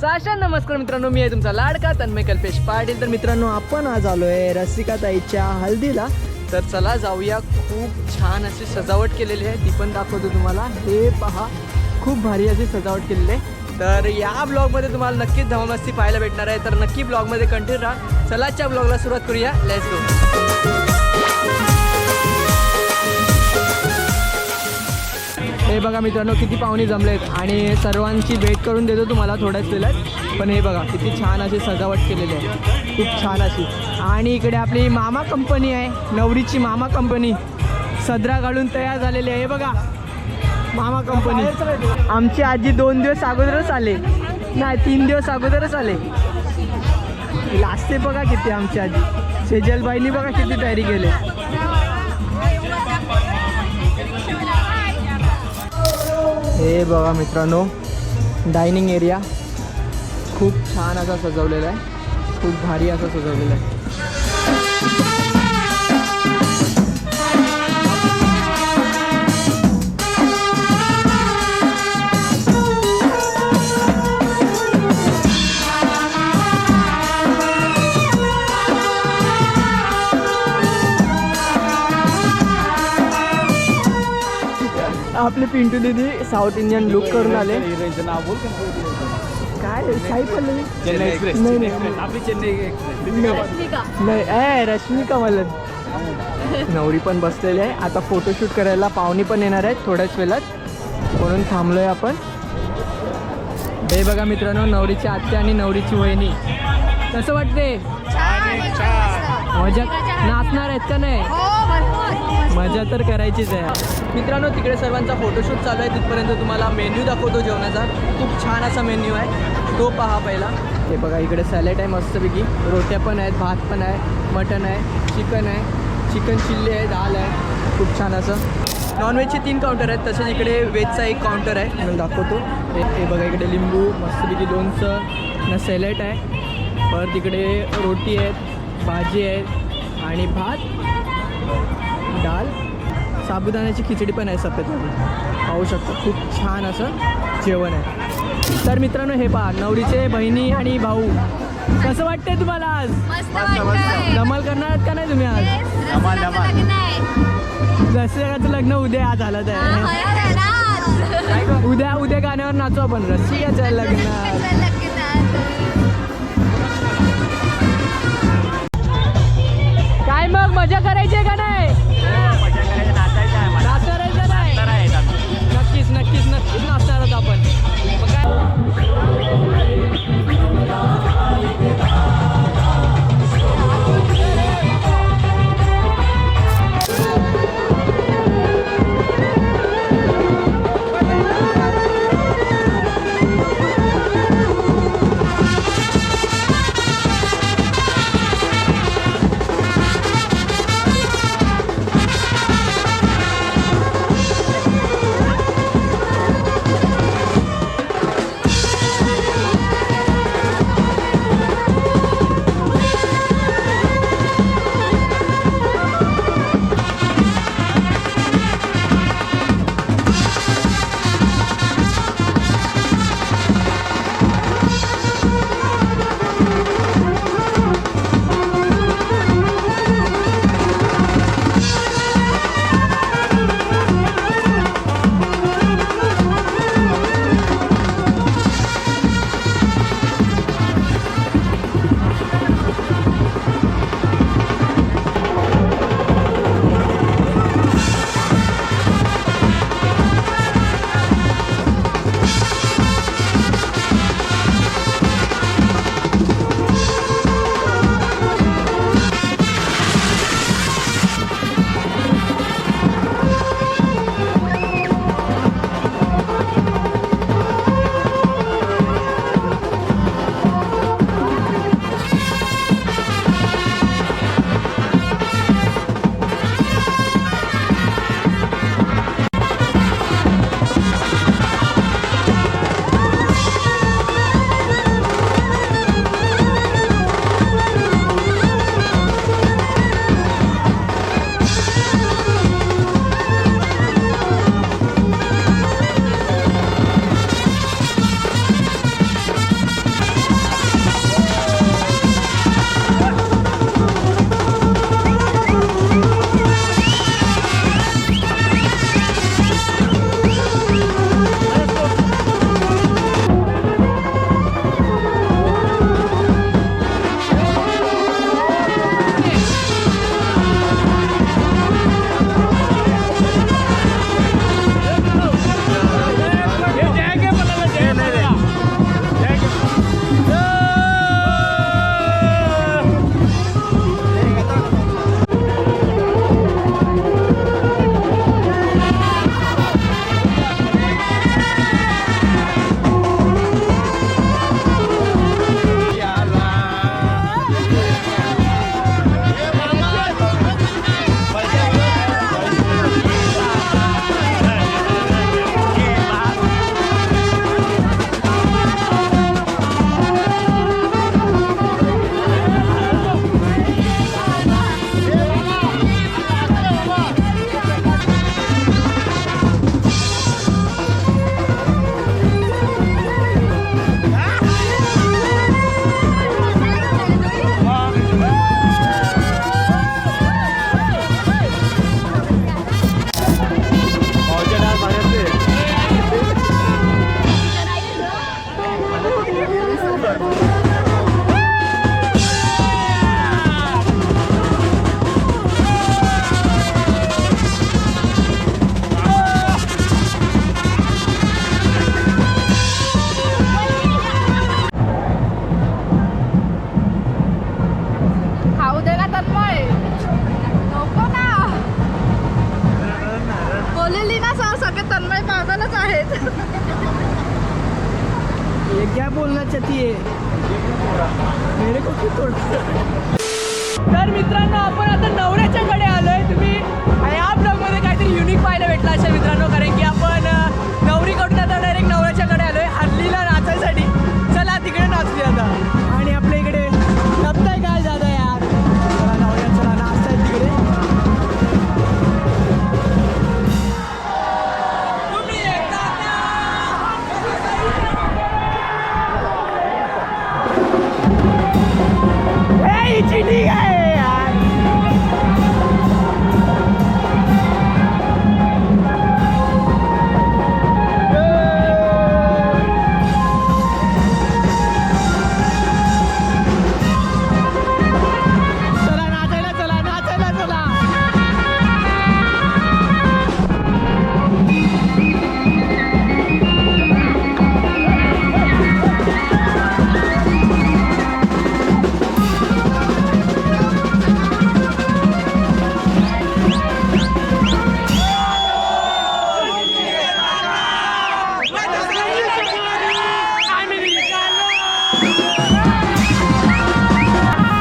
Sasha नमस्कार मित्रांनो, मी आहे तुमचा लाडका तन्मय कल्पेश पाटील। तर मित्रांनो, आपण आज आलोय रसिकाताईच्या हल्दीला। तर चला जाऊया। खूप छान अशी सजावट केलेली आहे, ती पण दाखवतो तुम्हाला। हे पहा, खूप भारी अशी सजावट केलेली आहे। तर या ब्लॉगमध्ये तुम्हाला नक्कीच धमामस्ती पाहायला भेटणार आहे, तर नक्की ब्लॉगमध्ये कंटिन्यू राहा। चला आजच्या ब्लॉगला सुरुवात करूया, लेट्स गो। हे बघा मित्रांनो, किती पाहुणे जमलेत आणि सर्वांची भेट करून देतो तुम्हाला थोड्याच वेळात। पण हे बघा किती छान अशी सजावट केलेली आहे, खूप छान अशी। आणि इकडे आपली मामा कंपनी आहे, नवरीची मामा कंपनी सदरा घालून तयार झालेली आहे। हे बघा मामा कंपनी। आमची आजी 2 दिवस अगोदरच आले, नाही 3 दिवस अगोदरच आले। लाजते बघा किती आमची आजी। सेजलबाईंनी बघा किती तयारी केली। हे बघा मित्रांनो, डायनिंग एरिया खूप छान असा सजवलेला आहे, खूप भारी असा सजवलेला आहे। आपले पिंटू दीदी साऊथ इंडियन लुक करून आले। काय साई पल्लवी? चेन्नई एक्सप्रेस। आपली चेन्नई एक्सप्रेस नाही, रश्मिका मलन। नवरी पण बसलेली आहे। आता फोटोशूट करायला पाहुणी पण येणार आहेत थोड्याच वेळात, म्हणून थांबलोय आपण। हे बघा मित्रांनो, नवरीची आत्या आणि नवरीची वहिनी। कसं वाटते? मजा नाचणार आहेत का नाही? मजा तर करायचीच आहे मित्रांनो। तिकडे सर्वांचा फोटोशूट चालू आहे, तिथपर्यंत तुम्हाला मेन्यू दाखवतो जेवणाचा। खूप छान असा मेन्यू आहे, तो पहा पहिला। हे बघा, इकडे सॅलेड आहे मस्तपैकी, रोट्या पण आहेत, भात पण आहे, मटन आहे, चिकन आहे, चिकन चिल्ली आहे, दाल आहे। खूप छान असं। नॉनव्हेजचे 3 काउंटर आहेत, तसेच इकडे व्हेजचा 1 काउंटर आहे, म्हणून दाखवतो। हे बघा, इकडे लिंबू मस्तपैकी, लोणचं ना, सॅलेड आहे, परत इकडे रोटी आहेत, भाजी आहे आणि भात, डाल, साबुदाण्याची खिचडी पण आहे सफेदवाली, पाहू शकतो। खूप छान असं जेवण आहे। तर मित्रांनो, हे पहा, नवरीचे बहिणी आणि भाऊ। कसं वाटतंय तुम्हाला आज? धमाल करणार आहात का नाही तुम्ही आज? रसिकाचं लग्न उद्या आज झालं आहे, उद्या गाण्यावर नाचू आपण रसिकाचं लग्न। काय मग मजा करायची आहे का नाही? नाचायचं नाही? नक्कीच नक्कीच नक्कीच नाचणार आहोत आपण। मग खाऊ दे ना तन्मय नको ना बोललेली ना सर सगळे तन्मय पागलच आहेत ये क्या बोलना चाहती है मेरे को क्यों तोड़ तर मित्रांनो आपण आता नवऱ्याच्या कडे आलोय तुम्ही या ब्लॉगमध्ये काहीतरी युनिक पाहायला भेटलं असेल मित्रांनो कारण की आपण नवरीकडून आता डायरेक्ट नवऱ्याच्या कडे आलोय हल्लीला नाचायसाठी चला तिकडे नाचूया आता आणि आपल्या इकडे नसताय काय झालं यार चला नवऱ्या चला नाचताय तिकडे चिठी आहे यार चला नाचायला चला नाचायला चला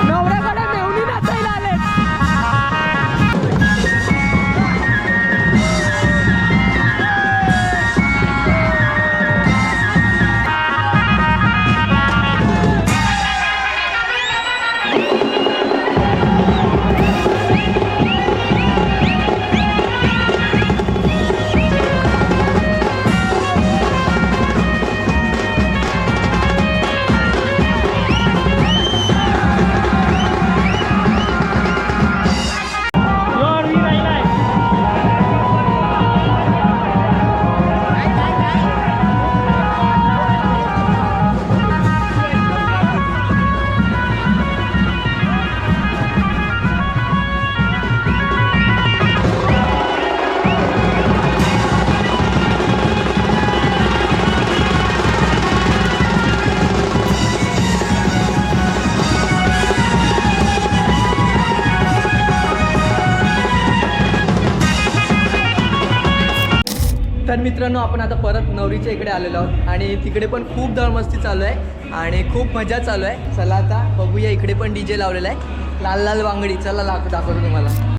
नवऱ्याकडे मेहुणी नाचायला आले तर मित्रांनो आपण आता परत नवरीच्या इकडे आलेलो आहोत आणि तिकडे पण खूप दळमस्ती चालू आहे आणि खूप मजा चालू आहे चला आता बघूया इकडे पण DJ लावलेला आहे लाल लाल बांगडी चला दाखवतो तुम्हाला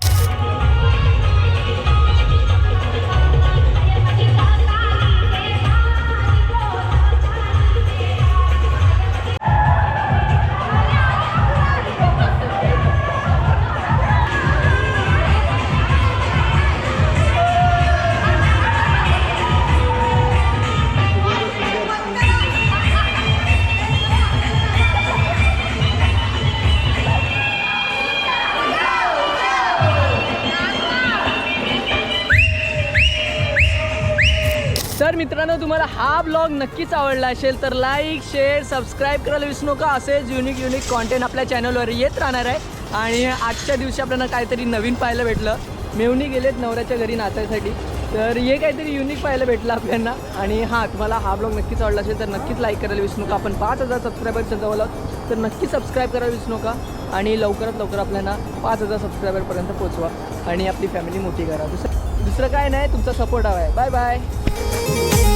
तर मित्रांनो तुम्हाला हा ब्लॉग नक्कीच आवडला असेल तर लाईक शेअर सबस्क्राईब करायला विसरू नका असेच युनिक कॉन्टेंट आपल्या चॅनलवर येत राहणार आहे आणि आजच्या दिवशी आपल्याला काहीतरी नवीन पाहायला भेटलं मेहुणी गेलेत नवऱ्याच्या घरी नाचायसाठी तर हे काहीतरी युनिक पाहायला भेटलं आपल्याला आणि हां तुम्हाला हा ब्लॉग नक्कीच आवडला असेल तर नक्कीच लाईक करायला विसरू नका आपण 5000 सबस्क्रायबरच्या जवळ आहोत तर नक्की सबस्क्राईब करायला विसरू नका आणि लवकरात लवकर आपल्याला 5000 सबस्क्रायबरपर्यंत पोहोचवा आणि आपली फॅमिली मोठी करा दुसरं काय नाही तुमचा सपोर्ट हवा आहे बाय बाय